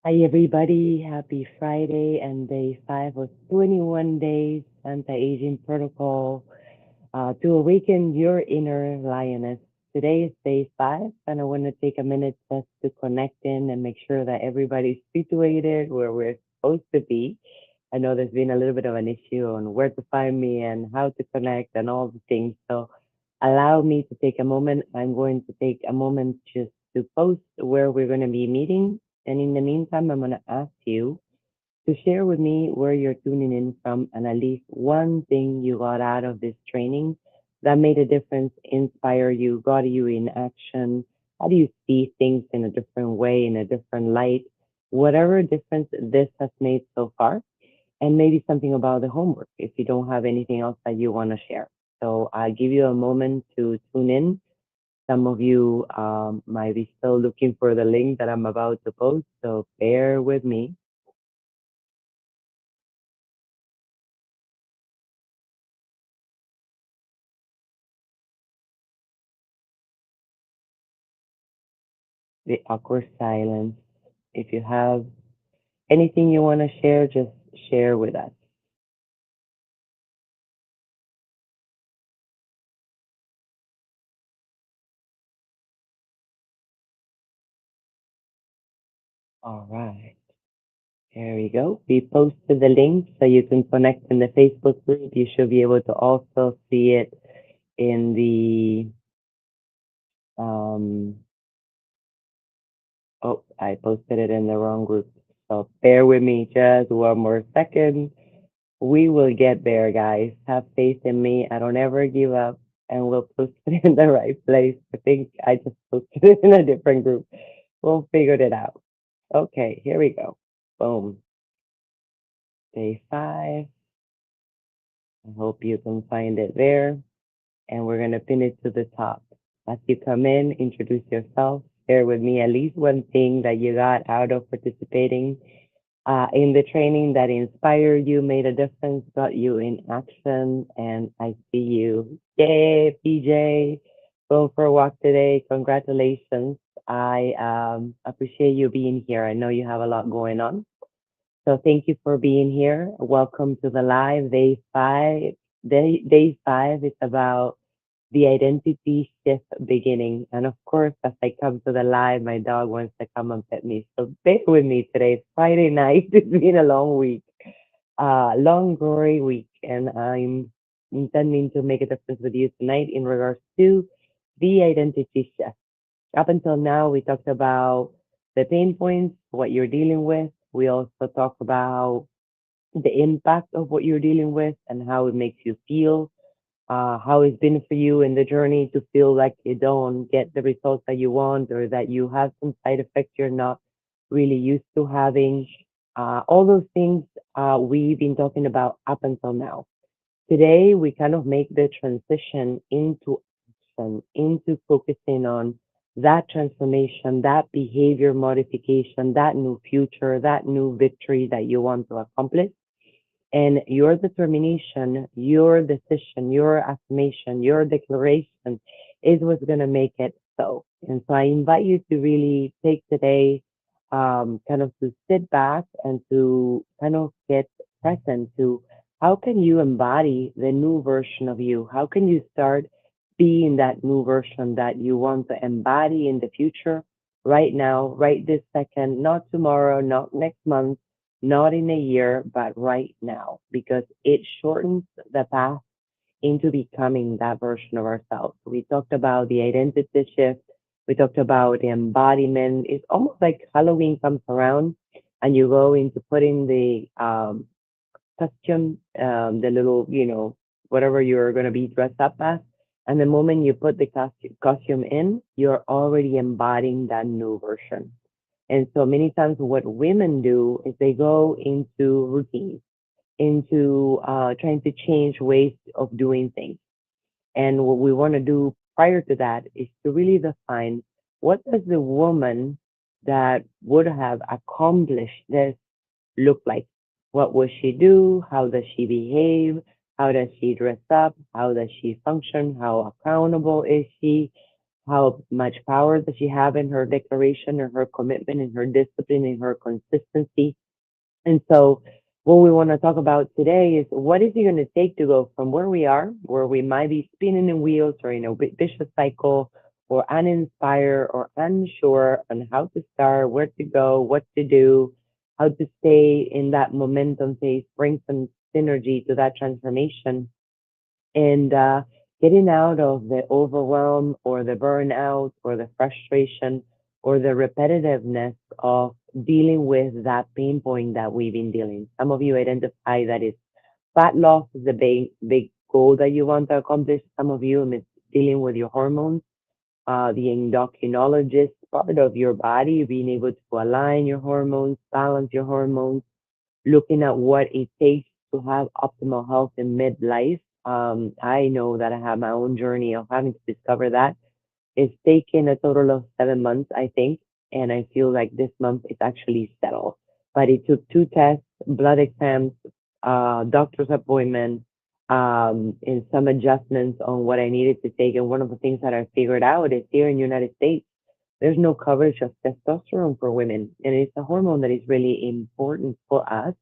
Hi, everybody. Happy Friday and day five of 21 days anti-aging protocol to awaken your inner lioness. Today is day five, and I want to take a minute just to connect in and make sure that everybody's situated where we're supposed to be. I know there's been a little bit of an issue on where to find me and how to connect and all the things. So allow me to take a moment. I'm going to take a moment just to post where we're going to be meeting. And in the meantime, I'm going to ask you to share with me where you're tuning in from and at least one thing you got out of this training that made a difference, inspire you, got you in action. How do you see things in a different way, in a different light? Whatever difference this has made so far, and maybe something about the homework if you don't have anything else that you want to share. So I'll give you a moment to tune in. Some of you might be still looking for the link that I'm about to post, so bear with me. The awkward silence. If you have anything you want to share, just share with us. All right. There we go. We posted the link so you can connect in the Facebook group. You should be able to also see it in the um oh, I posted it in the wrong group. So bear with me just one more second. We will get there, guys. Have faith in me. I don't ever give up, and we'll post it in the right place. I think I just posted it in a different group. We'll figure it out. Okay, here we go. Boom. Day five. I hope you can find it there. And we're going to pin it to the top. As you come in, introduce yourself. Share with me at least one thing that you got out of participating in the training that inspired you, made a difference, got you in action. And I see you. Yay, PJ. Going for a walk today. Congratulations. I appreciate you being here. I know you have a lot going on. So thank you for being here. Welcome to the live day five. Day five is about the identity shift beginning. And of course, as I come to the live, my dog wants to come and pet me. So bear with me today. It's Friday night. It's been a long week, long, gory week. And I'm intending to make a difference with you tonight in regards to the identity shift. Up until now, we talked about the pain points, what you're dealing with. We also talked about the impact of what you're dealing with and how it makes you feel, how it's been for you in the journey to feel like you don't get the results that you want or that you have some side effects you're not really used to having. All those things we've been talking about up until now. Today, we kind of make the transition into action, into focusing on that transformation, that behavior modification, that new future, that new victory that you want to accomplish. And your determination, your decision, your affirmation, your declaration is what's going to make it so. And so I invite you to really take today, kind of to sit back and to kind of get present to how can you embody the new version of you? How can you start being that new version that you want to embody in the future right now, right this second, not tomorrow, not next month, not in a year, but right now, because it shortens the path into becoming that version of ourselves. We talked about the identity shift. We talked about the embodiment. It's almost like Halloween comes around and you go into putting the costume, the little, whatever you're going to be dressed up as. And the moment you put the costume in, you're already embodying that new version. And so many times what women do is they go into routines, into trying to change ways of doing things. And what we want to do prior to that is to really define what does the woman that would have accomplished this look like? What will she do? How does she behave? How does she dress up? How does she function? How accountable is she? how much power does she have in her declaration, in her commitment, in her discipline, in her consistency. And so, what we want to talk about today is what is it going to take to go from where we are, where we might be spinning in wheels or in a vicious cycle, or uninspired or unsure on how to start, where to go, what to do, how to stay in that momentum phase, bring some synergy to that transformation, and getting out of the overwhelm or the burnout or the frustration or the repetitiveness of dealing with that pain point that we've been dealing. Some of you identify that it's fat loss is the big goal that you want to accomplish. Some of you it's dealing with your hormones, the endocrinologist part of your body, being able to align your hormones, balance your hormones, looking at what it takes to have optimal health in midlife. I know that I have my own journey of having to discover that. It's taken a total of 7 months, I think, and I feel like this month it's actually settled. But it took two tests, blood exams, doctor's appointment, and some adjustments on what I needed to take. And one of the things that I figured out is here in the United States, there's no coverage of testosterone for women, and it's a hormone that is really important for us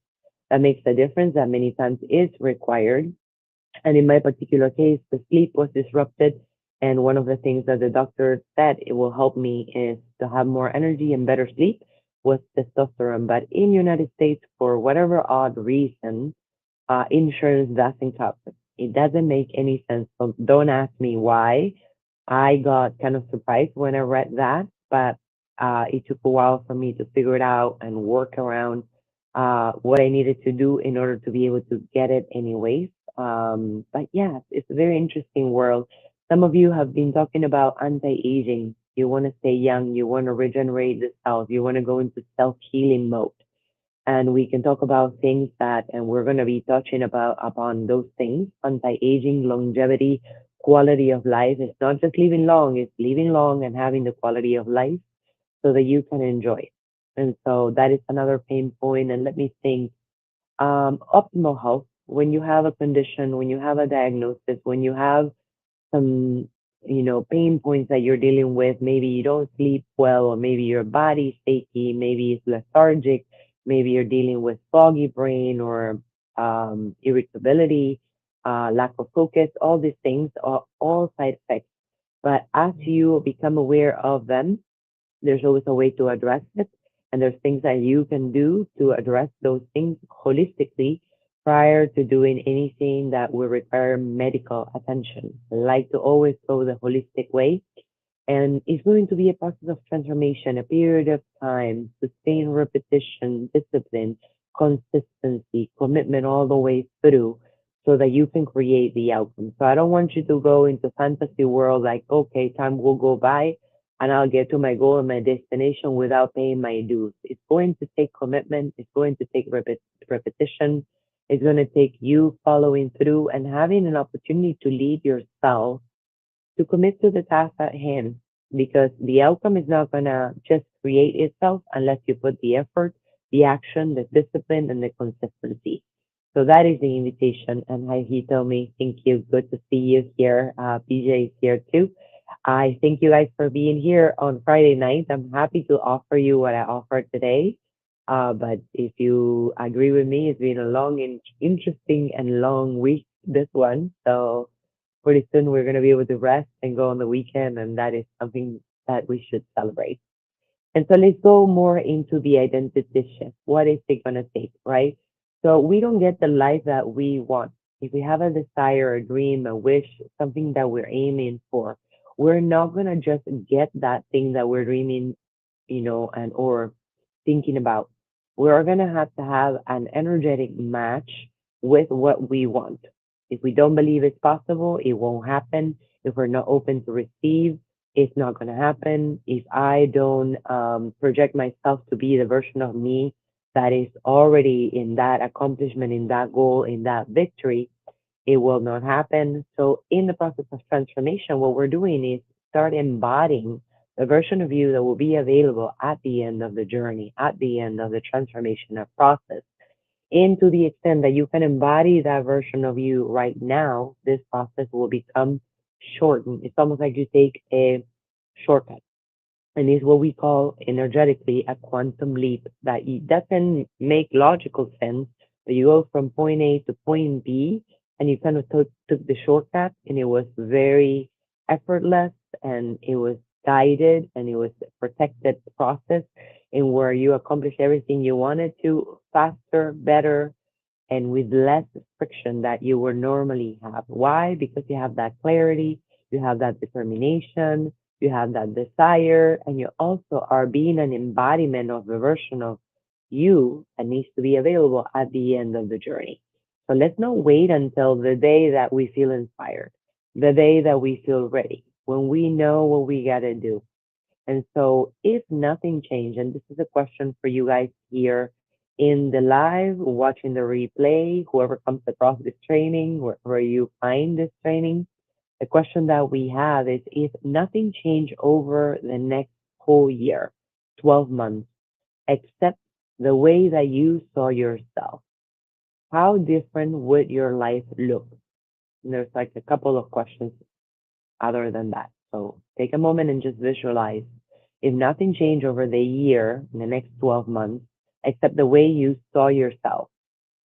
that makes a difference that many times is required. And in my particular case, the sleep was disrupted. And one of the things that the doctor said it will help me is to have more energy and better sleep was testosterone. But in United States, for whatever odd reason, insurance doesn't cover it. It doesn't make any sense. So don't ask me why. I got kind of surprised when I read that, but it took a while for me to figure it out and work around what I needed to do in order to be able to get it anyways. But yeah, it's a very interesting world. Some of you have been talking about anti-aging. You want to stay young, you want to regenerate the cells, you want to go into self-healing mode, and we can talk about things that, and we're going to be touching about upon those things: anti-aging, longevity, quality of life. It's not just living long; it's living long and having the quality of life so that you can enjoy it. And so that is another pain point. And let me think. Optimal health. When you have a condition, when you have a diagnosis, when you have some, pain points that you're dealing with. Maybe you don't sleep well, or maybe your body's achy, maybe it's lethargic, maybe you're dealing with foggy brain or irritability, lack of focus. All these things are all side effects. But as you become aware of them, there's always a way to address it. And there's things that you can do to address those things holistically prior to doing anything that will require medical attention. I like to always go the holistic way, and it's going to be a process of transformation, a period of time, sustained repetition, discipline, consistency, commitment all the way through so that you can create the outcome. So I don't want you to go into fantasy world like, okay, time will go by and I'll get to my goal and my destination without paying my dues. It's going to take commitment. It's going to take repetition. It's going to take you following through and having an opportunity to lead yourself to commit to the task at hand, because the outcome is not going to just create itself unless you put the effort, the action, the discipline, and the consistency. So that is the invitation. And hi, he told me, thank you. Good to see you here. PJ is here too. I thank you guys for being here on Friday night. I'm happy to offer you what I offered today. But if you agree with me, it's been a long and interesting and long week, this one. So pretty soon we're going to be able to rest and go on the weekend, and that is something that we should celebrate. And so let's go more into the identity shift. What is it going to take, right? So we don't get the life that we want. If we have a desire, a dream, a wish, something that we're aiming for, we're not going to just get that thing that we're dreaming, and or thinking about. We're going to have an energetic match with what we want. If we don't believe it's possible, it won't happen. If we're not open to receive, it's not going to happen. If I don't project myself to be the version of me that is already in that accomplishment, in that goal, in that victory, it will not happen. So, in the process of transformation, what we're doing is start embodying the version of you that will be available at the end of the journey, at the end of the transformation process. And to the extent that you can embody that version of you right now, this process will become shortened. It's almost like you take shortcut. And it's what we call energetically a quantum leap that it doesn't make logical sense. But you go from point A to point B, and you kind of took the shortcut, and it was very effortless, and it was guided, and it was a protected process, in where you accomplished everything you wanted to faster, better, and with less friction that you would normally have. Why? Because you have that clarity, you have that determination, you have that desire, and you also are being an embodiment of the version of you that needs to be available at the end of the journey. So let's not wait until the day that we feel inspired, the day that we feel ready, when we know what we got to do. And so, if nothing changed, and this is a question for you guys here in the live, watching the replay, whoever comes across this training, wherever you find this training, the question that we have is if nothing changed over the next whole year, 12 months, except the way that you saw yourself, how different would your life look? And there's like a couple of questions other than that. So take a moment and just visualize if nothing changed over the year in the next 12 months, except the way you saw yourself,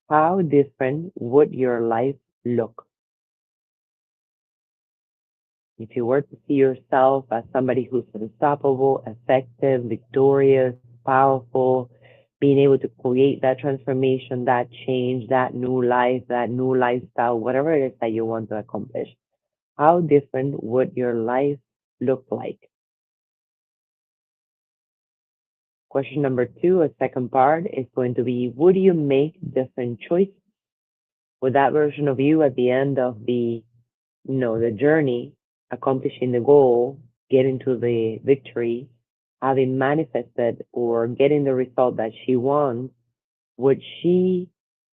how different would your life look? If you were to see yourself as somebody who's unstoppable, effective, victorious, powerful, being able to create that transformation, that change, that new life, that new lifestyle, whatever it is that you want to accomplish, how different would your life look like? Question number two, a second part, is going to be, would you make different choices? Would that version of you at the end of the journey, accomplishing the goal, getting to the victory, having manifested or getting the result that she wants, would she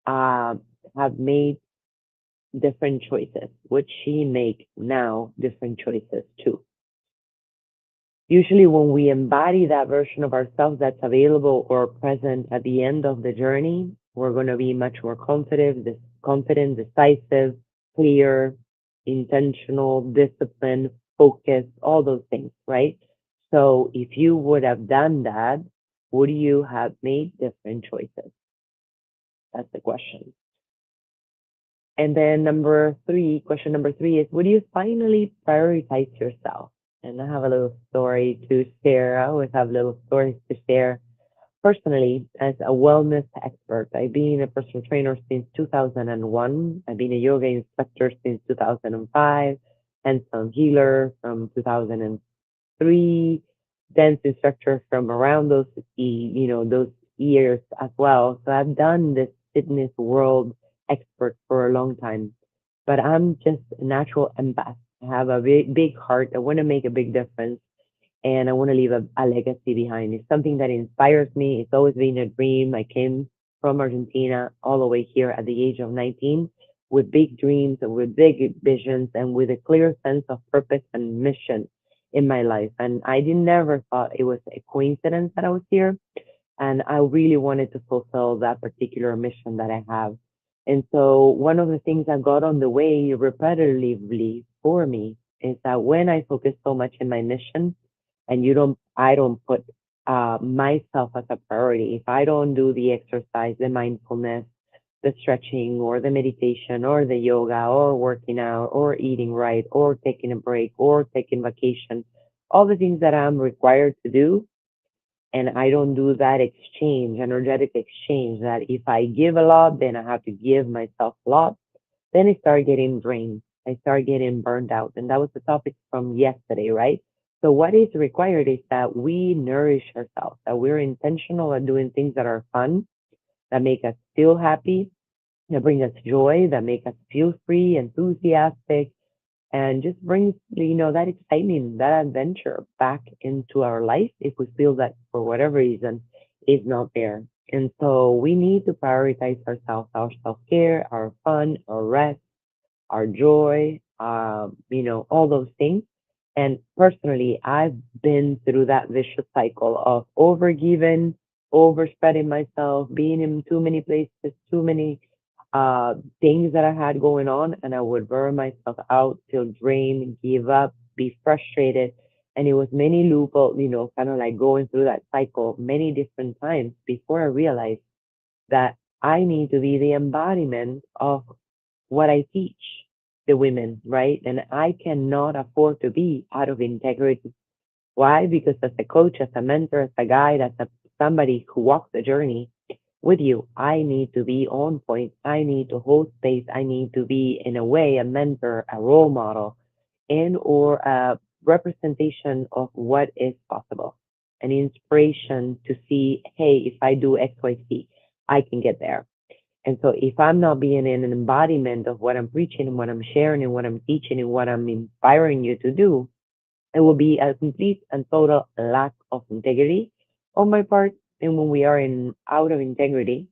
have made different choices? Would she make now different choices too? Usually, when we embody that version of ourselves that's available or present at the end of the journey, we're going to be much more confident, decisive, clear, intentional, disciplined, focused, all those things, right? So, if you would have done that, would you have made different choices? That's the question. And then question number three is, would you finally prioritize yourself? And I have a little story to share. I always have little stories to share. Personally, as a wellness expert, I've been a personal trainer since 2001. I've been a yoga instructor since 2005, hands-on healer from 2003, dance instructor from around those years as well. So I've done this fitness world expert for a long time, but I'm just a natural empath. I have a big heart. I want to make a big difference, and I want to leave a legacy behind. It's something that inspires me. It's always been a dream. I came from Argentina all the way here at the age of 19 with big dreams and with big visions and with a clear sense of purpose and mission in my life. And I did never thought it was a coincidence that I was here. And I really wanted to fulfill that particular mission that I have. And so one of the things that got on the way repetitively for me is that when I focus so much in my mission, and I don't put myself as a priority. If I don't do the exercise, the mindfulness, the stretching, or the meditation, or the yoga, or working out, or eating right, or taking a break, or taking vacation, all the things that I'm required to do, and I don't do that exchange, energetic exchange, that if I give a lot, then I have to give myself a lot, then I start getting drained. I start getting burned out. And that was the topic from yesterday, right? So what is required is that we nourish ourselves, that we're intentional at doing things that are fun, that make us feel happy, that bring us joy, that make us feel free, enthusiastic, and just brings, that excitement, that adventure back into our life if we feel that for whatever reason is not there. And so we need to prioritize ourselves, our self-care, our fun, our rest, our joy, all those things. And personally, I've been through that vicious cycle of overgiving, overspreading myself, being in too many places, too many things that I had going on, and I would burn myself out, feel drained, give up, be frustrated, And it was many loopholes, kind of like going through that cycle many different times before I realized that I need to be the embodiment of what I teach the women, right? And I cannot afford to be out of integrity. Why? Because as a coach, as a mentor, as a guide, as somebody who walks the journey with you, I need to be on point. I need to hold space. I need to be, in a way, a mentor, a role model, and or a representation of what is possible, an inspiration to see, hey, if I do X, Y, Z, I can get there. And so if I'm not being in an embodiment of what I'm preaching and what I'm sharing and what I'm teaching and what I'm inspiring you to do, it will be a complete and total lack of integrity on my part. And when we are in out of integrity,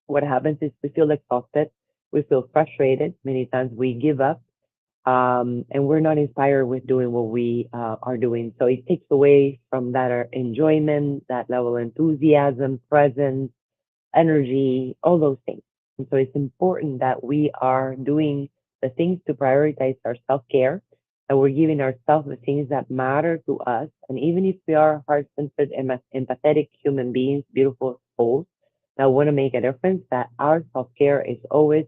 what happens is we feel exhausted, we feel frustrated. Many times we give up, and we're not inspired with doing what we are doing. So it takes away from that enjoyment, that level of enthusiasm, presence, energy, all those things. And so it's important that we are doing the things to prioritize our self care, that we're giving ourselves the things that matter to us. And even if we are heart centered and empathetic human beings, beautiful souls that want to make a difference, that our self care is always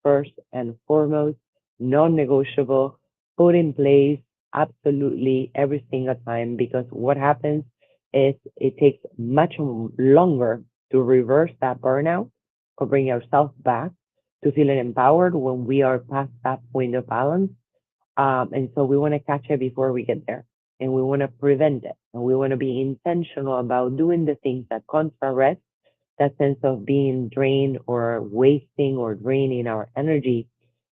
first and foremost, non negotiable, put in place absolutely every single time, because what happens is it takes much longer to reverse that burnout or bring ourselves back to feeling empowered when we are past that point of balance. And so we want to catch it before we get there, and we want to prevent it. And we want to be intentional about doing the things that contrast that sense of being drained or wasting or draining our energy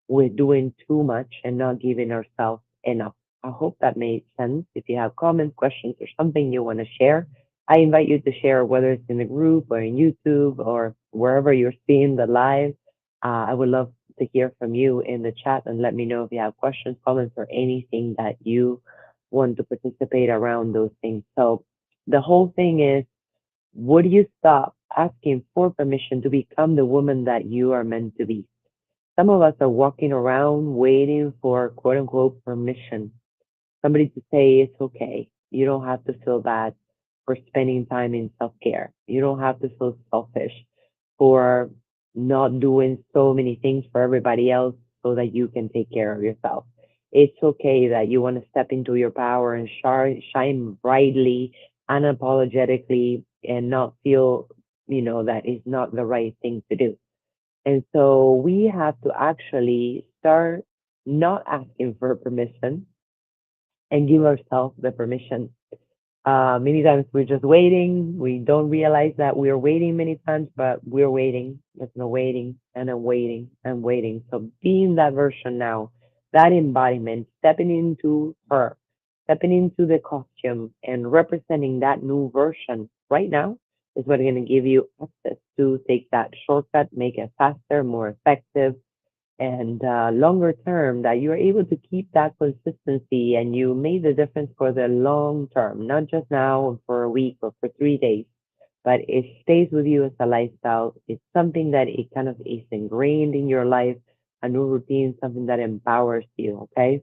with doing too much and not giving ourselves enough. I hope that made sense. If you have comments, questions, or something you want to share, I invite you to share, whether it's in the group or in YouTube or wherever you're seeing the live. I would love to hear from you in the chat, and let me know if you have questions, comments, or anything that you want to participate around those things. So the whole thing is, would you stop asking for permission to become the woman that you are meant to be? Some of us are walking around waiting for quote unquote permission, somebody to say it's okay. You don't have to feel bad for spending time in self care. You don't have to feel selfish for not doing so many things for everybody else so that you can take care of yourself. It's okay that you want to step into your power and shine brightly, unapologetically, and not feel, that is not the right thing to do. And so we have to actually start not asking for permission and give ourselves the permission. Many times we're just waiting. We don't realize that we're waiting many times, but we're waiting. There's no waiting and I'm waiting and waiting. So being that version now, that embodiment, stepping into her, stepping into the costume and representing that new version right now is what going to give you access to take that shortcut, make it faster, more effective, and longer term, that you're able to keep that consistency and you made the difference for the long term, not just now or for a week or for 3 days, but it stays with you as a lifestyle. It's something that it kind of is ingrained in your life, a new routine, something that empowers you. Okay.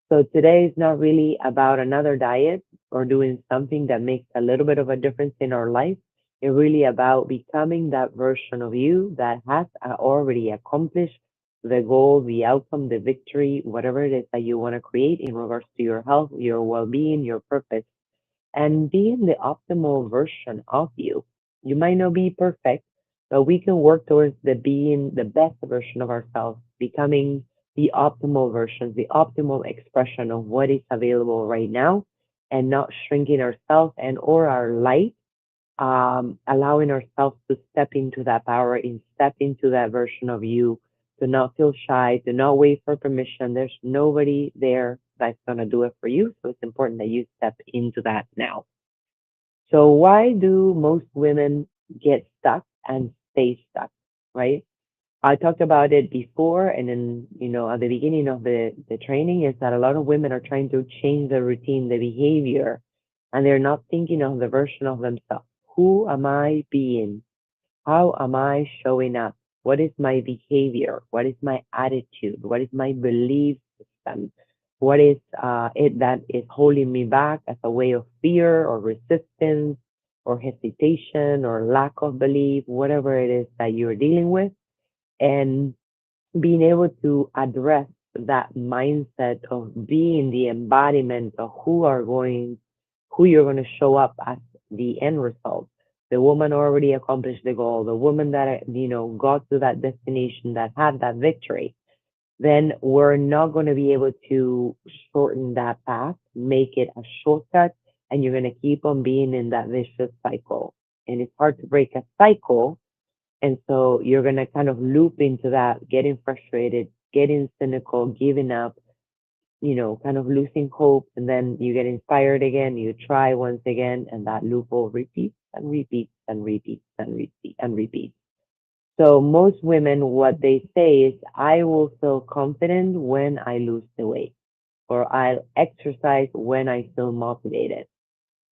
So today is not really about another diet or doing something that makes a little bit of a difference in our life. It's really about becoming that version of you that has already accomplished the goal, the outcome, the victory, whatever it is that you want to create in regards to your health, your well being, your purpose, and being the optimal version of you. You might not be perfect, but we can work towards the being the best version of ourselves, becoming the optimal version, the optimal expression of what is available right now, and not shrinking ourselves and or our light, allowing ourselves to step into that power and step into that version of you, to not feel shy, to not wait for permission. There's nobody there that's going to do it for you. So it's important that you step into that now. So why do most women get stuck and stay stuck, right? I talked about it before, and then, at the beginning of the training, is that a lot of women are trying to change the routine, the behavior, and they're not thinking of the version of themselves. Who am I being? How am I showing up? What is my behavior? What is my attitude? What is my belief system? What is it that is holding me back as a way of fear or resistance or hesitation or lack of belief, whatever it is that you're dealing with, and being able to address that mindset of being the embodiment of who you're going to show up as the end result. The woman already accomplished the goal, the woman that, got to that destination, that had that victory. Then we're not going to be able to shorten that path, make it a shortcut, and you're going to keep on being in that vicious cycle. And it's hard to break a cycle, and so you're going to kind of loop into that, getting frustrated, getting cynical, giving up, kind of losing hope. And then you get inspired again, you try once again, and that loophole repeats and repeats and repeats and repeats and repeats. So most women, what they say is, I will feel confident when I lose the weight, or I'll exercise when I feel motivated,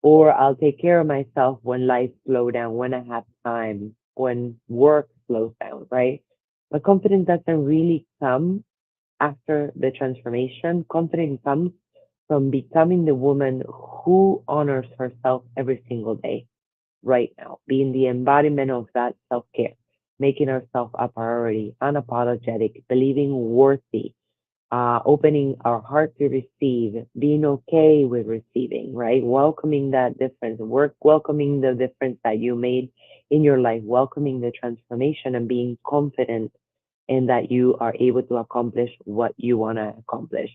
or I'll take care of myself when life slows down, when I have time, when work slows down, right? But confidence doesn't really come after the transformation. Confidence comes from becoming the woman who honors herself every single day, right now, being the embodiment of that self care, making herself a priority, unapologetic, believing worthy, opening our heart to receive, being okay with receiving, right? Welcoming that difference, welcoming the difference that you made in your life, welcoming the transformation, and being confident in that you are able to accomplish what you want to accomplish.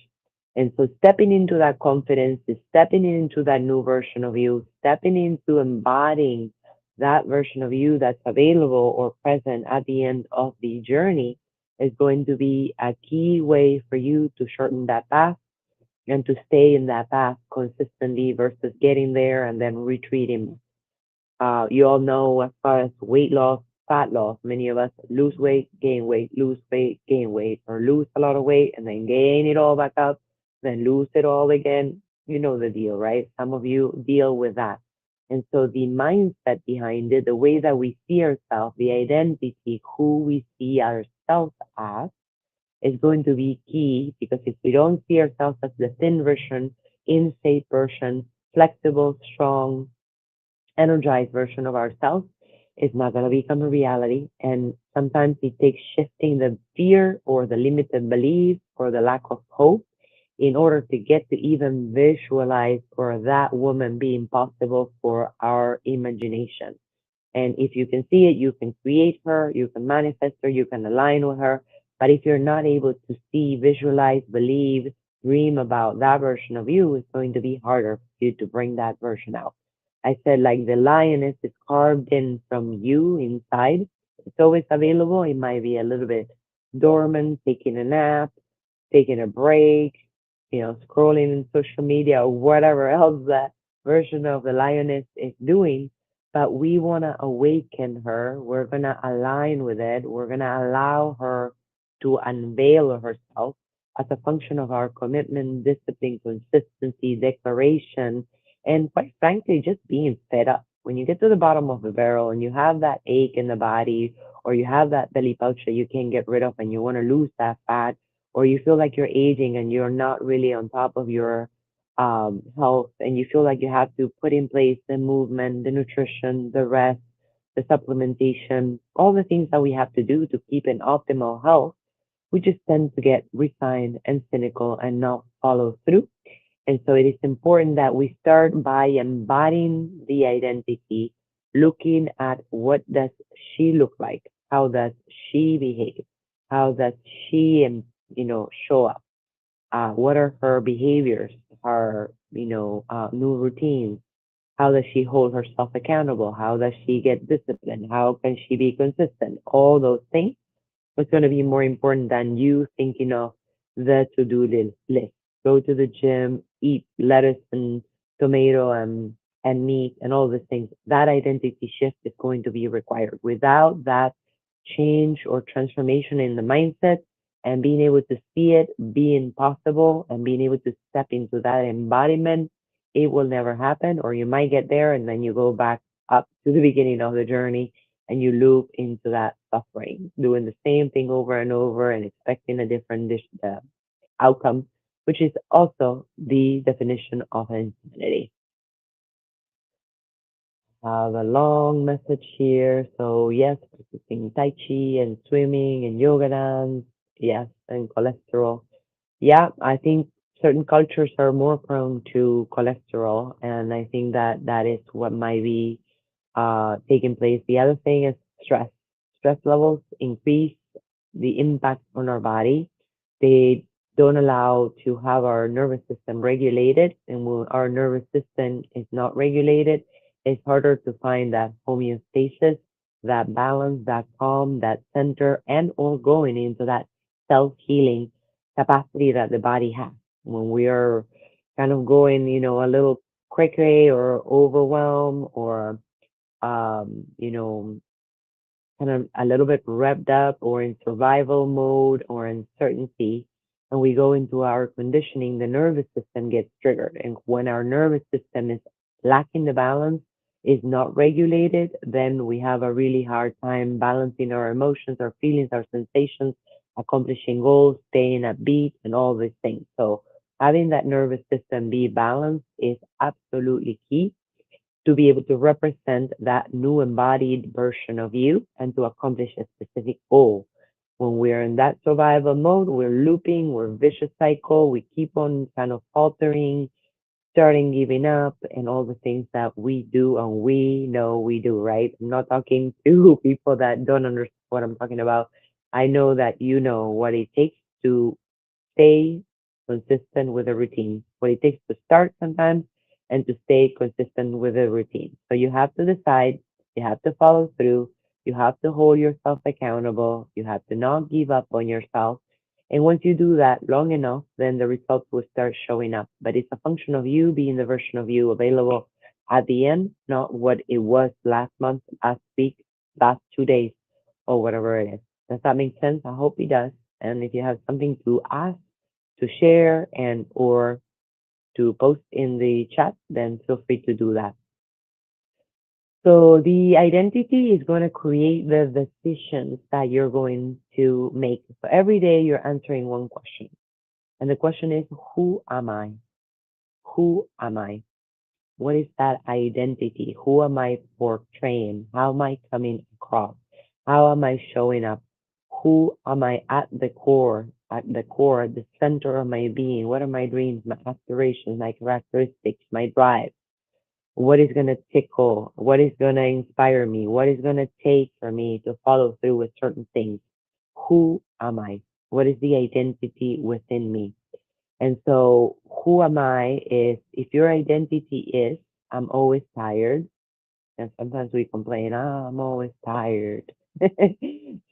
And so stepping into that confidence is stepping into that new version of you, stepping into embodying that version of you that's available or present at the end of the journey is going to be a key way for you to shorten that path and to stay in that path consistently versus getting there and then retreating. You all know, as far as weight loss, fat loss, many of us lose weight, gain weight, lose weight, gain weight, or lose a lot of weight and then gain it all back up, then lose it all again. You know the deal, right? Some of you deal with that. And so the mindset behind it, the way that we see ourselves, the identity, who we see ourselves as, is going to be key, because if we don't see ourselves as the thin version, in shape version, flexible, strong, energized version of ourselves, is not going to become a reality. And sometimes it takes shifting the fear or the limited belief or the lack of hope in order to get to even visualize or that woman being possible for our imagination. And if you can see it, you can create her, you can manifest her, you can align with her. But if you're not able to see, visualize, believe, dream about that version of you, it's going to be harder for you to bring that version out. I said, like the lioness is carved in from you inside. It's always available. It might be a little bit dormant, taking a nap, taking a break, scrolling in social media or whatever else that version of the lioness is doing. But we want to awaken her. We're going to align with it. We're going to allow her to unveil herself as a function of our commitment, discipline, consistency, declaration, and quite frankly, just being fed up. When you get to the bottom of the barrel and you have that ache in the body, or you have that belly pouch that you can't get rid of and you want to lose that fat, or you feel like you're aging and you're not really on top of your health, and you feel like you have to put in place the movement, the nutrition, the rest, the supplementation, all the things that we have to do to keep in optimal health, we just tend to get resigned and cynical and not follow through. And so it is important that we start by embodying the identity, looking at what does she look like, how does she behave, how does she, show up, what are her behaviors, her, new routines, how does she hold herself accountable, how does she get disciplined, how can she be consistent, all those things. What's going to be more important than you thinking of the to-do list? Go to the gym, eat lettuce and tomato and meat and all these things. That identity shift is going to be required. Without that change or transformation in the mindset and being able to see it being possible and being able to step into that embodiment, it will never happen. Or you might get there and then you go back up to the beginning of the journey and you loop into that suffering, doing the same thing over and over and expecting a different outcome. which is also the definition of insanity. Have a long message here. So yes, practicing Tai Chi and swimming and yoga dance. Yes, and cholesterol. Yeah, I think certain cultures are more prone to cholesterol, and I think that that is what might be taking place. The other thing is stress. Stress levels increase the impact on our body. They don't allow to have our nervous system regulated, and when our nervous system is not regulated, it's harder to find that homeostasis, that balance, that calm, that center, and or going into that self-healing capacity that the body has. When we are kind of going, a little quickly or overwhelmed or you know, kind of a little bit revved up or in survival mode or uncertainty, and we go into our conditioning, the nervous system gets triggered. And when our nervous system is lacking the balance, is not regulated, then we have a really hard time balancing our emotions, our feelings, our sensations, accomplishing goals, staying upbeat, and all these things. So having that nervous system be balanced is absolutely key to be able to represent that new embodied version of you and to accomplish a specific goal. When we're in that survival mode, we're looping, we're vicious cycle, we keep on kind of faltering, starting giving up, and all the things that we do and we know we do, right? I'm not talking to people that don't understand what I'm talking about. I know that you know what it takes to stay consistent with a routine. What it takes to start sometimes and to stay consistent with a routine. So you have to decide, you have to follow through, you have to hold yourself accountable, you have to not give up on yourself. And once you do that long enough, then the results will start showing up. But it's a function of you being the version of you available at the end, not what it was last month, last week, last 2 days, or whatever it is. Does that make sense? I hope it does. And if you have something to ask, to share, and or to post in the chat, then feel free to do that. So the identity is going to create the decisions that you're going to make. So every day you're answering one question. And the question is, who am I? Who am I? What is that identity? Who am I portraying? How am I coming across? How am I showing up? Who am I at the core? At the core, at the center of my being? What are my dreams, my aspirations, my characteristics, my drive? What is going to tickle? What is going to inspire me? What is going to take for me to follow through with certain things? Who am I? What is the identity within me? And so, who am I is if your identity is, I'm always tired. And sometimes we complain, I'm always tired.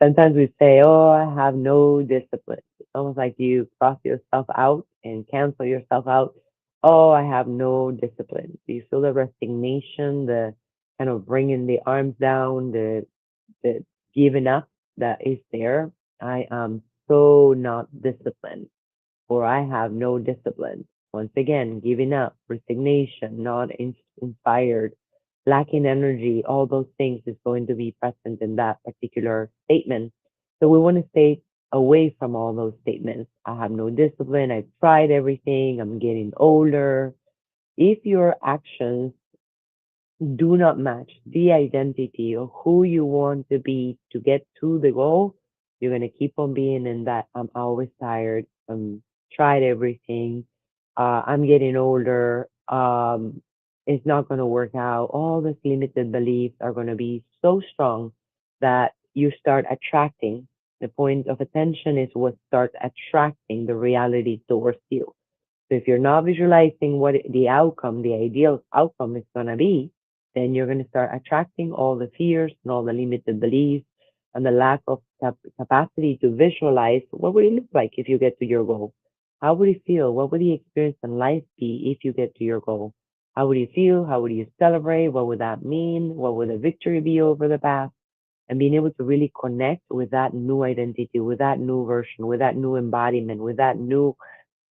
Sometimes we say, oh, I have no discipline. It's almost like you cross yourself out and cancel yourself out. Oh, I have no discipline. Do you feel the resignation, the kind of bringing the arms down, the giving up that is there? I am so not disciplined or I have no discipline. Once again, giving up, resignation, not inspired, lacking energy, all those things is going to be present in that particular statement. So we want to stay away from all those statements. I have no discipline. I've tried everything. I'm getting older. If your actions do not match the identity of who you want to be to get to the goal, you're going to keep on being in that I'm always tired. Tried everything. I'm getting older. It's not going to work out. All these limited beliefs are going to be so strong that you start attracting. The point of attention is what starts attracting the reality towards you. So if you're not visualizing what the outcome, the ideal outcome is going to be, then you're going to start attracting all the fears and all the limited beliefs and the lack of capacity to visualize what would it look like if you get to your goal? How would you feel? What would the experience in life be if you get to your goal? How would you feel? How would you celebrate? What would that mean? What would the victory be over the past? And being able to really connect with that new identity, with that new version, with that new embodiment, with that new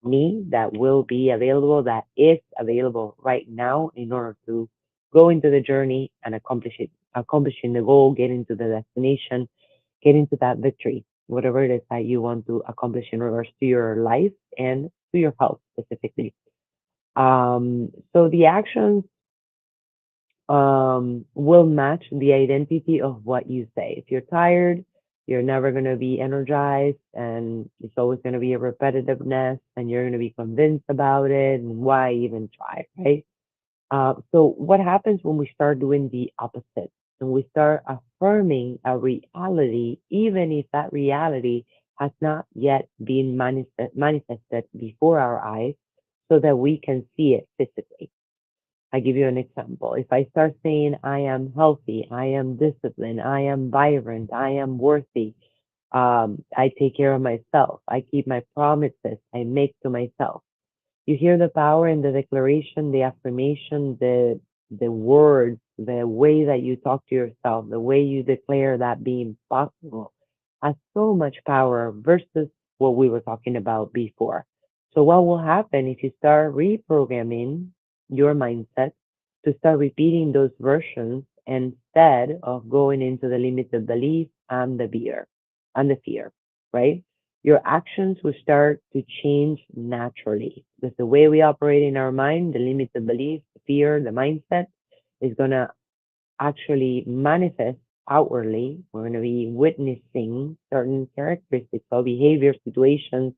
me that will be available, that is available right now in order to go into the journey and accomplish it, accomplishing the goal, getting to the destination, getting to that victory, whatever it is that you want to accomplish in regards to your life and to your health specifically. So the actions will match the identity of what you say. If you're tired, you're never going to be energized, and it's always going to be a repetitiveness, and you're going to be convinced about it, and why even try, right? So what happens when we start doing the opposite? And we start affirming a reality, even if that reality has not yet been manifested before our eyes, so that we can see it physically. I give you an example. If I start saying, I am healthy, I am disciplined, I am vibrant, I am worthy, I take care of myself, I keep my promises I make to myself. You hear the power in the declaration, the affirmation, the words, the way that you talk to yourself, the way you declare that being possible has so much power versus what we were talking about before. So what will happen if you start reprogramming your mindset to start repeating those versions instead of going into the limited belief and the fear, right? Your actions will start to change naturally because the way we operate in our mind, the limited belief, the fear, the mindset is going to actually manifest outwardly. We're going to be witnessing certain characteristics or behavior, situations,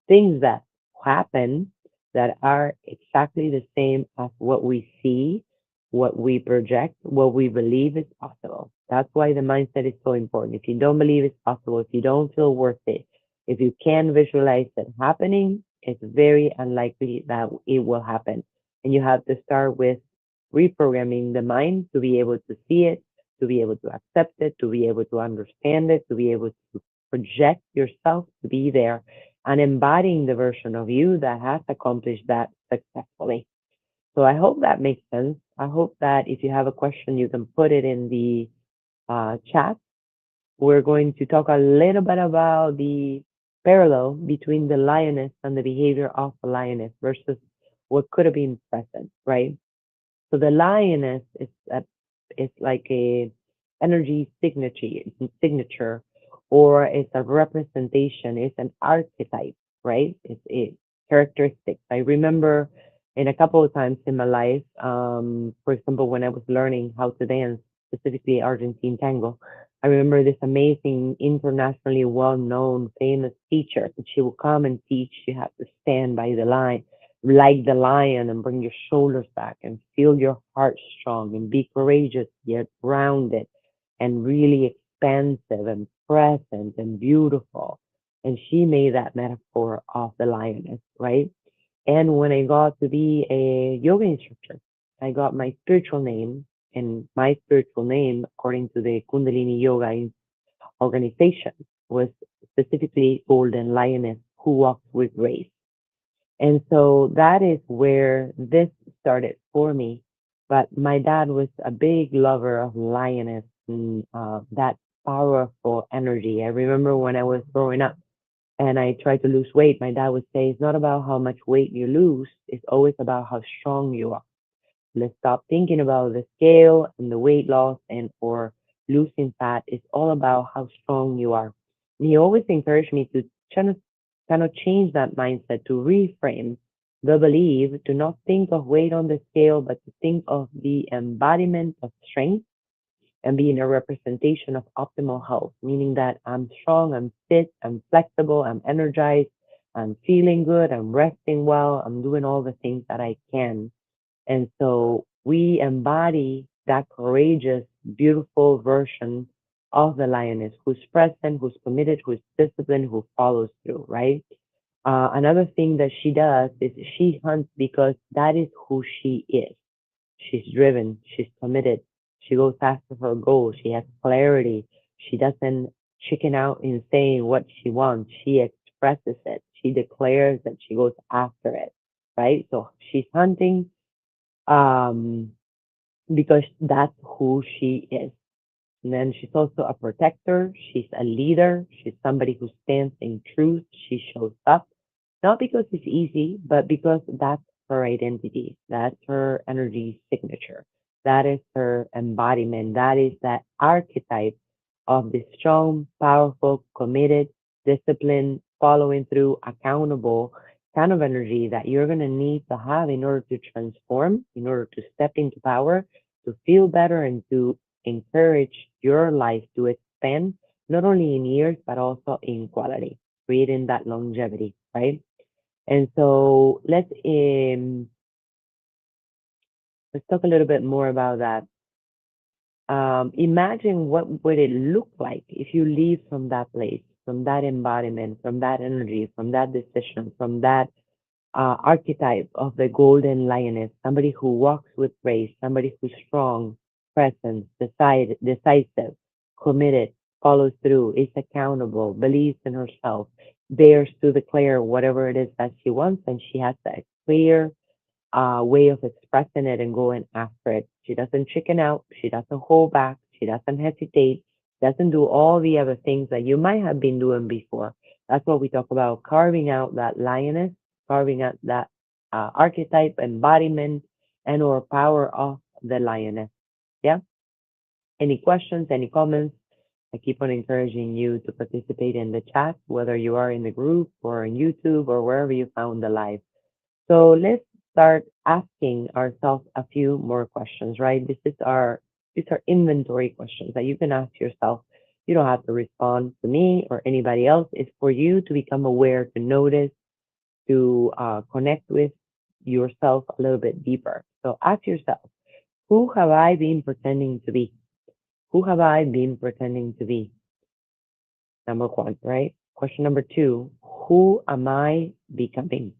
things that happen that are exactly the same as what we see, what we project, what we believe is possible. That's why the mindset is so important. If you don't believe it's possible, if you don't feel worth it, if you can't visualize it happening, it's very unlikely that it will happen. And you have to start with reprogramming the mind to be able to see it, to be able to accept it, to be able to understand it, to be able to project yourself to be there and embodying the version of you that has accomplished that successfully. So I hope that makes sense. I hope that if you have a question, you can put it in the chat. We're going to talk a little bit about the parallel between the lioness and the behavior of the lioness versus what could have been present, right? So the lioness is like a energy signature, or it's a representation, it's an archetype, right? It's a characteristic. I remember in a couple of times in my life, for example, when I was learning how to dance, specifically Argentine tango, I remember this amazing, internationally well-known, famous teacher. And she would come and teach. You have to stand by the line like the lion and bring your shoulders back and feel your heart strong and be courageous yet grounded and really expansive and present and beautiful. And she made that metaphor of the lioness, right? And when I got to be a yoga instructor, I got my spiritual name, and my spiritual name, according to the Kundalini Yoga organization, was specifically Golden Lioness who walks with grace. And so that is where this started for me. But my dad was a big lover of lioness and that powerful energy. I remember when I was growing up and I tried to lose weight, my dad would say, it's not about how much weight you lose, it's always about how strong you are. Let's stop thinking about the scale and the weight loss and or losing fat. It's all about how strong you are. And he always encouraged me to kind of change that mindset, to reframe the belief, to not think of weight on the scale, but to think of the embodiment of strength and being a representation of optimal health, meaning that I'm strong, I'm fit, I'm flexible, I'm energized, I'm feeling good, I'm resting well, I'm doing all the things that I can. And so we embody that courageous, beautiful version of the lioness who's present, who's committed, who's disciplined, who follows through, right? Another thing that she does is she hunts because that is who she is. She's driven, she's committed, she goes after her goals, she has clarity, she doesn't chicken out in saying what she wants, she expresses it, she declares that she goes after it, right? So she's hunting um, because that's who she is. And then she's also a protector. She's a leader. She's somebody who stands in truth. She shows up, not because it's easy, but because that's her identity. That's her energy signature. That is her embodiment. That is that archetype of the strong, powerful, committed, disciplined, following through, accountable, kind of energy that you're going to need to have in order to transform, in order to step into power, to feel better, and to encourage your life to expand, not only in years, but also in quality, creating that longevity, right? And so let's talk a little bit more about that. Imagine what would it look like if you leave from that place, from that embodiment, from that energy, from that decision, from that archetype of the golden lioness, somebody who walks with grace, somebody who's strong, present, decisive, committed, follows through, is accountable, believes in herself, dares to declare whatever it is that she wants, and she has a clear way of expressing it and going after it. She doesn't chicken out. She doesn't hold back. She doesn't hesitate. Doesn't do all the other things that you might have been doing before. That's what we talk about, carving out that lioness, carving out that archetype, embodiment, and or power of the lioness. Yeah. Any questions? Any comments? I keep on encouraging you to participate in the chat, whether you are in the group or on YouTube or wherever you found the live. So let's start asking ourselves a few more questions, right? These are inventory questions that you can ask yourself. You don't have to respond to me or anybody else. It's for you to become aware, to notice, to connect with yourself a little bit deeper. So ask yourself, who have I been pretending to be? Who have I been pretending to be? Number one, right? Question number two, who am I becoming?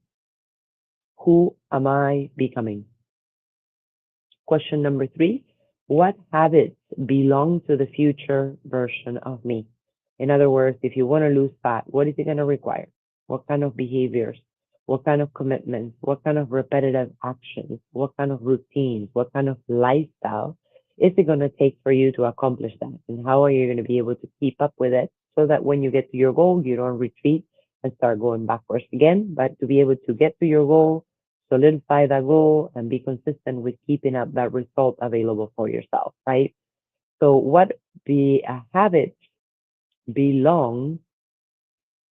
Who am I becoming? Question number three, what habits belong to the future version of me? In other words, if you want to lose fat, what is it going to require? What kind of behaviors? What kind of commitments? What kind of repetitive actions? What kind of routines? What kind of lifestyle is it going to take for you to accomplish that? And how are you going to be able to keep up with it so that when you get to your goal, you don't retreat and start going backwards again, but to be able to get to your goal, solidify that goal, and be consistent with keeping up that result available for yourself, right? So what the habits belong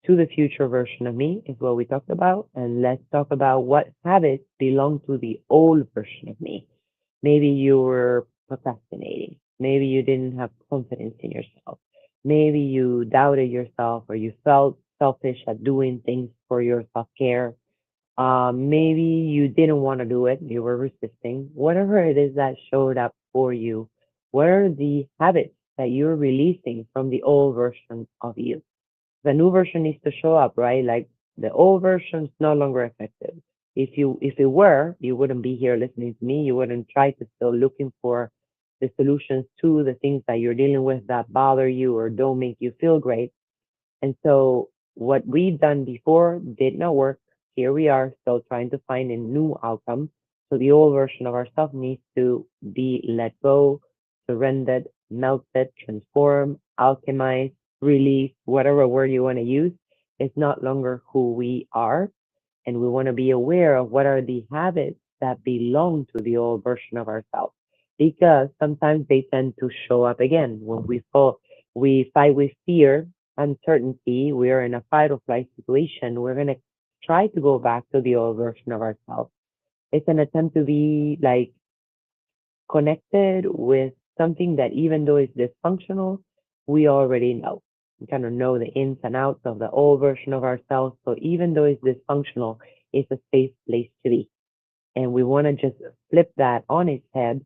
to the future version of me is what we talked about. And let's talk about what habits belong to the old version of me. Maybe you were procrastinating. Maybe you didn't have confidence in yourself. Maybe you doubted yourself or you felt selfish at doing things for your self care. Maybe you didn't want to do it, you were resisting. Whatever it is that showed up for you, what are the habits that you're releasing from the old version of you? The new version needs to show up, right? Like the old version is no longer effective. If it were, you wouldn't be here listening to me. You wouldn't try to still looking for the solutions to the things that you're dealing with that bother you or don't make you feel great. And so what we've done before did not work. Here we are still trying to find a new outcome. So the old version of ourselves needs to be let go, surrendered, melted, transformed, alchemized, released, whatever word you want to use. It's not longer who we are. And we want to be aware of what are the habits that belong to the old version of ourselves. Because sometimes they tend to show up again when we fight with fear, uncertainty, we're in a fight or flight situation, we're going to try to go back to the old version of ourselves. It's an attempt to be like connected with something that even though it's dysfunctional, we already know. We kind of know the ins and outs of the old version of ourselves. So even though it's dysfunctional, it's a safe place to be. And we want to just flip that on its head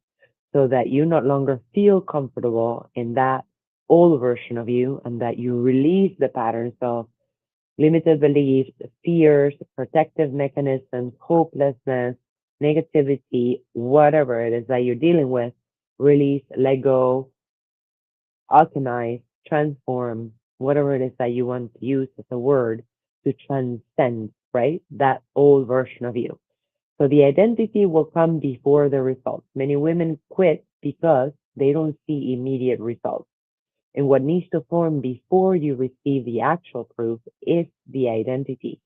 so that you no longer feel comfortable in that old version of you and that you release the patterns of limited beliefs, fears, protective mechanisms, hopelessness, negativity, whatever it is that you're dealing with, release, let go, alchemize, transform, whatever it is that you want to use as a word to transcend, right? That old version of you. So the identity will come before the results. Many women quit because they don't see immediate results. And what needs to form before you receive the actual proof is the identity.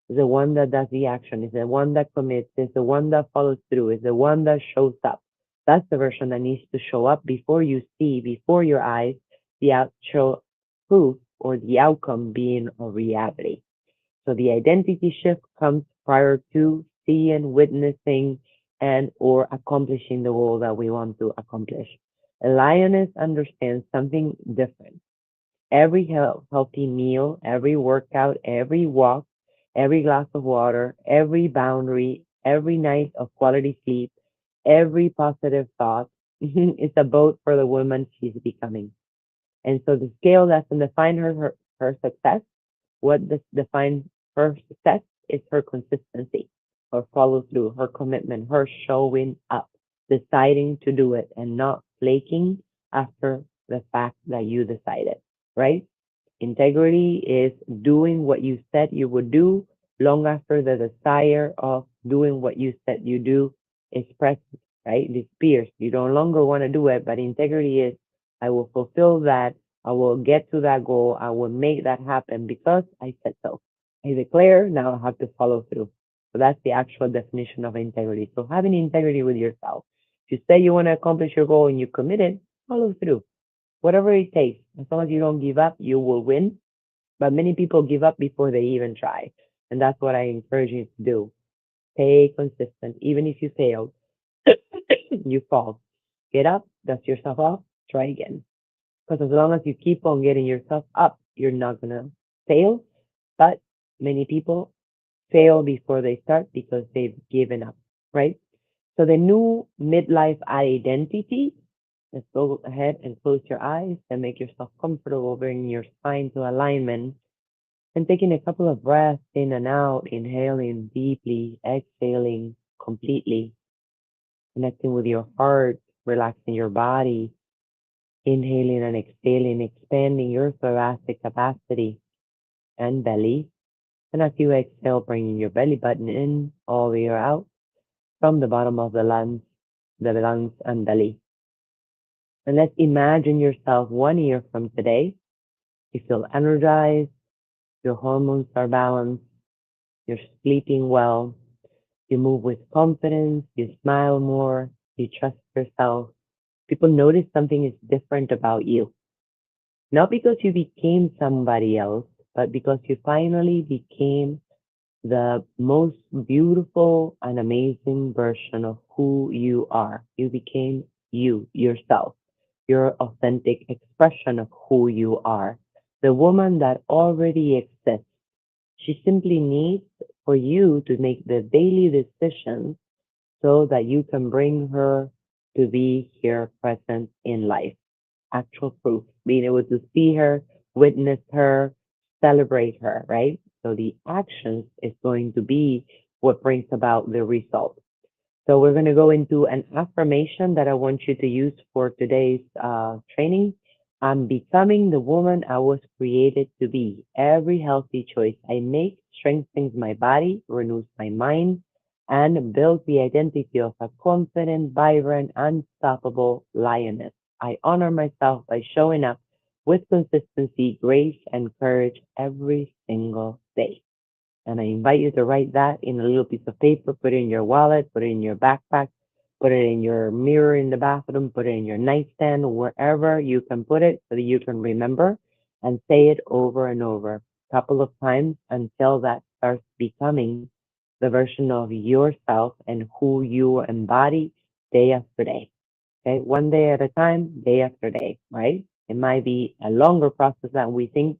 Is the one that does the action, is the one that commits, is the one that follows through, is the one that shows up. That's the version that needs to show up before you see, before your eyes, the actual proof or the outcome being a reality. So the identity shift comes prior to seeing, witnessing, and or accomplishing the goal that we want to accomplish. A lioness understands something different. Every healthy meal, every workout, every walk, every glass of water, every boundary, every night of quality sleep, every positive thought is a boat for the woman she's becoming. And so the scale doesn't define her success. What defines her success is her consistency, her follow through, her commitment, her showing up, deciding to do it and not flaking after the fact that you decided, right? Integrity is doing what you said you would do long after the desire of doing what you said you do is present, right? It disappears. You no longer want to do it, but integrity is I will fulfill that. I will get to that goal. I will make that happen because I said so. I declare, now I have to follow through. So that's the actual definition of integrity. So having integrity with yourself. If you say you want to accomplish your goal and you commit it, follow through whatever it takes. As long as you don't give up, you will win. But many people give up before they even try. And that's what I encourage you to do. Stay consistent. Even if you fail, you fall. Get up, dust yourself off, try again. Because as long as you keep on getting yourself up, you're not going to fail. But many people fail before they start because they've given up, right? So the new midlife identity, let's go ahead and close your eyes and make yourself comfortable, bringing your spine to alignment and taking a couple of breaths in and out, inhaling deeply, exhaling completely, connecting with your heart, relaxing your body, inhaling and exhaling, expanding your thoracic capacity and belly. And as you exhale, bringing your belly button in all the way out from the bottom of the lungs and belly. And let's imagine yourself 1 year from today. You feel energized, your hormones are balanced, you're sleeping well, you move with confidence, you smile more, you trust yourself. People notice something is different about you. Not because you became somebody else, but because you finally became the most beautiful and amazing version of who you are. You became you, yourself, your authentic expression of who you are, the woman that already exists. She simply needs for you to make the daily decisions so that you can bring her to be here present in life. Actual proof, being able to see her, witness her, celebrate her, right? So the actions is going to be what brings about the result. So we're going to go into an affirmation that I want you to use for today's training. I'm becoming the woman I was created to be. Every healthy choice I make strengthens my body, renews my mind, and builds the identity of a confident, vibrant, unstoppable lioness. I honor myself by showing up with consistency, grace, and courage every single day. And I invite you to write that in a little piece of paper, put it in your wallet, put it in your backpack, put it in your mirror in the bathroom, put it in your nightstand, wherever you can put it so that you can remember and say it over and over a couple of times until that starts becoming the version of yourself and who you embody day after day. Okay, one day at a time, day after day, right? It might be a longer process than we think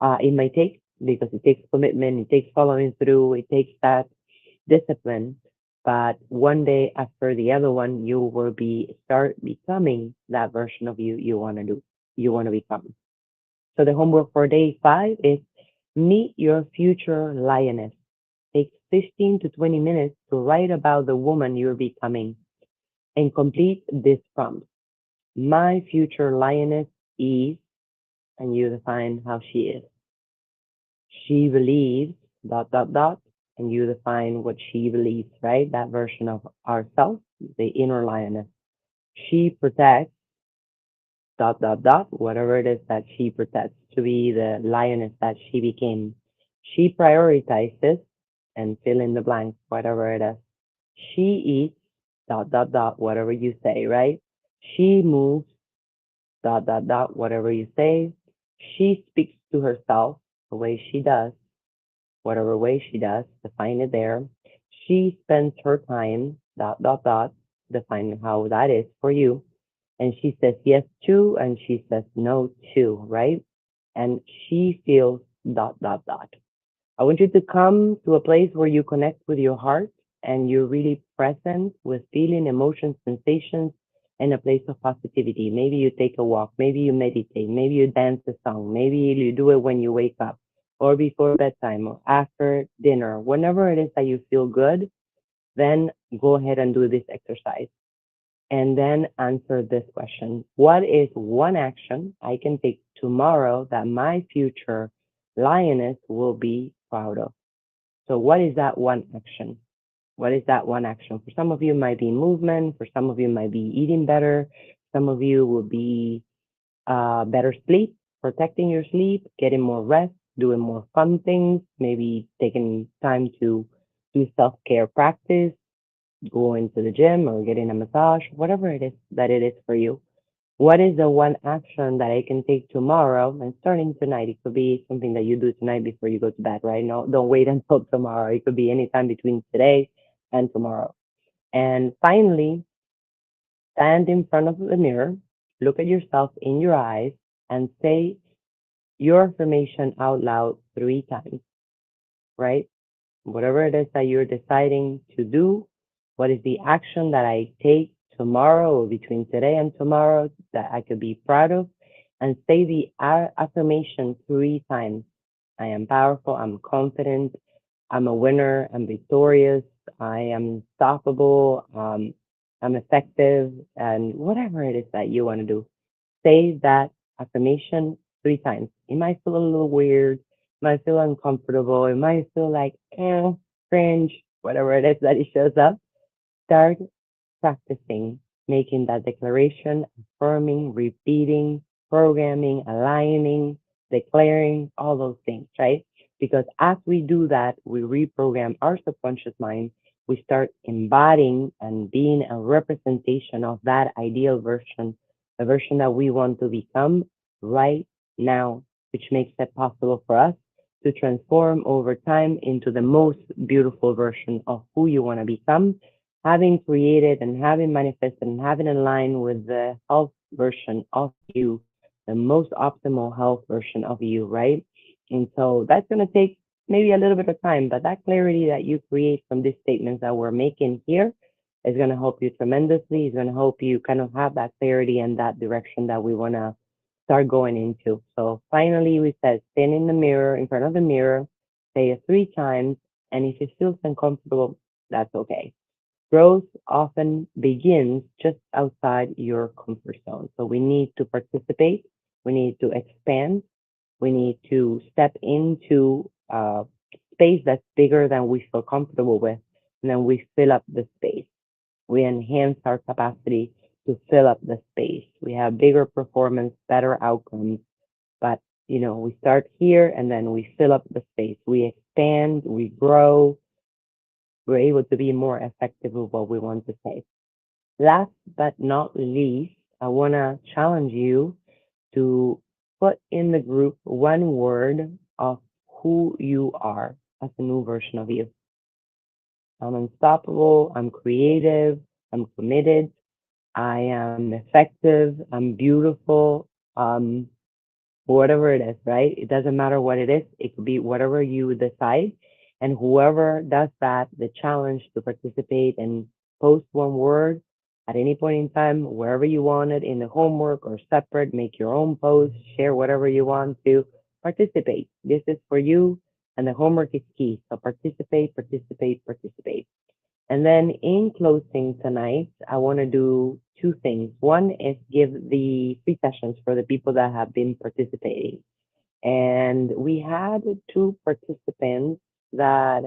it might take because it takes commitment, it takes following through, it takes that discipline. But one day after the other one, you will be start becoming that version of you want to do, you want to become. So the homework for day 5 is meet your future lioness. Take 15 to 20 minutes to write about the woman you're becoming and complete this prompt. My future lioness is, and you define how she is. She believes dot dot dot, and you define what she believes, right? That version of ourselves, the inner lioness. She protects dot dot dot, whatever it is that she protects to be the lioness that she became. She prioritizes and fill in the blank, whatever it is. She eats dot dot dot, whatever you say, right? She moves dot dot dot, whatever you say. She speaks to herself the way she does. whatever way she does, define it there. She spends her time, dot, dot, dot, define how that is for you. And she says yes to, and she says no to, right? And she feels dot, dot, dot. I want you to come to a place where you connect with your heart and you're really present with feeling, emotions, sensations, and a place of positivity. Maybe you take a walk, maybe you meditate, maybe you dance a song, maybe you do it when you wake up or before bedtime or after dinner. Whenever it is that you feel good, then go ahead and do this exercise and then answer this question. What is one action I can take tomorrow that my future lioness will be proud of? So what is that one action? What is that one action? For some of you, it might be movement. For some of you, it might be eating better. Some of you will be better sleep, protecting your sleep, getting more rest, doing more fun things, maybe taking time to do self-care practice, going to the gym or getting a massage, whatever it is that it is for you. What is the one action that I can take tomorrow and starting tonight? It could be something that you do tonight before you go to bed, right? No, don't wait until tomorrow. It could be any time between today and tomorrow. And finally, stand in front of the mirror, look at yourself in your eyes, and say your affirmation out loud 3 times, right? Whatever it is that you're deciding to do, what is the action that I take tomorrow or between today and tomorrow that I could be proud of, and say the affirmation 3 times. I am powerful, I'm confident, I'm a winner, I'm victorious, I am unstoppable, I'm effective, and whatever it is that you want to do, say that affirmation 3 times. It might feel a little weird, it might feel uncomfortable, it might feel like, cringe, whatever it is that it shows up. Start practicing making that declaration, affirming, repeating, programming, aligning, declaring, all those things, right? Because as we do that, we reprogram our subconscious mind. We start embodying and being a representation of that ideal version, a version that we want to become right now, which makes it possible for us to transform over time into the most beautiful version of who you want to become, having created and having manifested and having aligned with the health version of you, the most optimal health version of you, right? And so that's going to take maybe a little bit of time, but that clarity that you create from these statements that we're making here is going to help you tremendously. It's going to help you kind of have that clarity and that direction that we want to start going into. So finally, we said stand in the mirror, in front of the mirror, say it 3 times, and if it feels uncomfortable, that's okay. Growth often begins just outside your comfort zone. So we need to participate, we need to expand, we need to step into a space that's bigger than we feel comfortable with, and then we fill up the space. We enhance our capacity to fill up the space. We have bigger performance, better outcomes, but we start here and then we fill up the space. We expand, we grow, we're able to be more effective with what we want to say. Last but not least, I want to challenge you to put in the group one word of who you are as a new version of you. I'm unstoppable, I'm creative, I'm committed, I am effective, I'm beautiful, whatever it is, right? It doesn't matter what it is. It could be whatever you decide. And whoever does that, the challenge to participate and post one word at any point in time, wherever you want it, in the homework or separate, make your own post, share whatever you want to participate. This is for you, and the homework is key. So participate, participate, participate. And then in closing tonight, I want to do 2 things. One is give the free sessions for the people that have been participating. And we had 2 participants that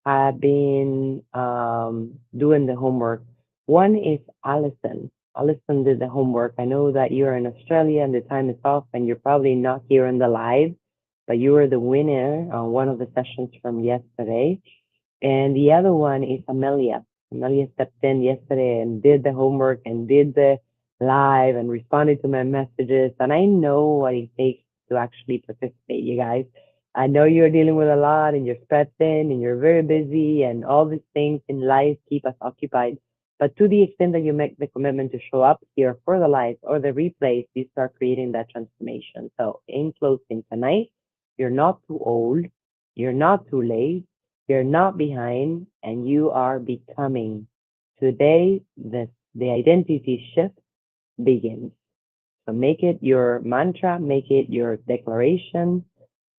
have been doing the homework. One is Allison. Allison did the homework. I know that you're in Australia and the time is off and you're probably not here in the live, but you were the winner on one of the sessions from yesterday. And the other one is Amelia. Amelia stepped in yesterday and did the homework and did the live and responded to my messages. And I know what it takes to actually participate, you guys. I know you're dealing with a lot and you're stressing and you're very busy and all these things in life keep us occupied. But to the extent that you make the commitment to show up here for the live or the replays, you start creating that transformation. So in closing tonight, you're not too old, you're not too late, you're not behind, and you are becoming. Today, the identity shift begins. So make it your mantra, make it your declaration,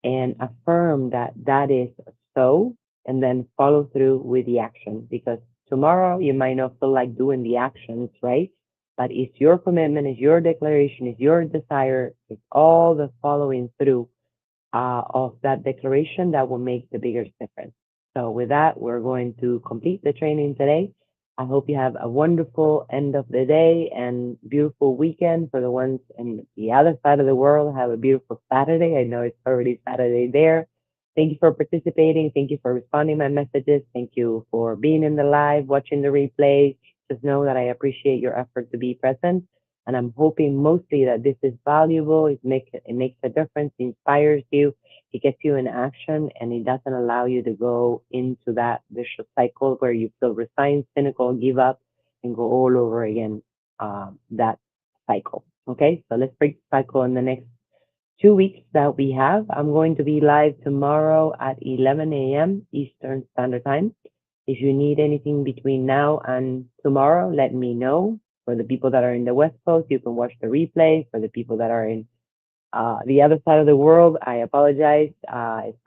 and affirm that that is so, and then follow through with the action. Because tomorrow you might not feel like doing the actions, right? But it's your commitment, it's your declaration, it's your desire, it's all the following through of that declaration that will make the biggest difference. So with that, we're going to complete the training today. I hope you have a wonderful end of the day and beautiful weekend. For the ones in the other side of the world, have a beautiful Saturday. I know it's already Saturday there. Thank you for participating. Thank you for responding to my messages. Thank you for being in the live, watching the replay. Just know that I appreciate your effort to be present. And I'm hoping mostly that this is valuable. It makes a difference, it inspires you, it gets you in action, and it doesn't allow you to go into that vicious cycle where you feel resigned, cynical, give up, and go all over again. That cycle. Okay, so let's break the cycle in the next 2 weeks that we have. I'm going to be live tomorrow at 11 a.m. Eastern Standard Time. If you need anything between now and tomorrow, let me know. For the people that are in the West Coast, you can watch the replay. For the people that are in the other side of the world, I apologize.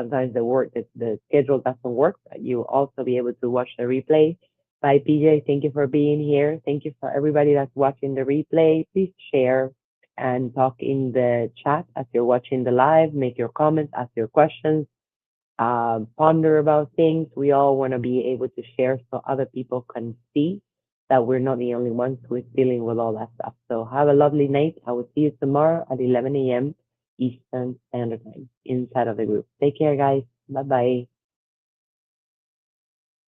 Sometimes the schedule doesn't work. But you'll also be able to watch the replay. Bye, PJ. Thank you for being here. Thank you for everybody that's watching the replay. Please share and talk in the chat as you're watching the live. Make your comments, ask your questions, ponder about things. We all want to be able to share so other people can see that we're not the only ones who is dealing with all that stuff. So have a lovely night. I will see you tomorrow at 11 a.m. Eastern Standard Time inside of the group. Take care, guys. Bye bye.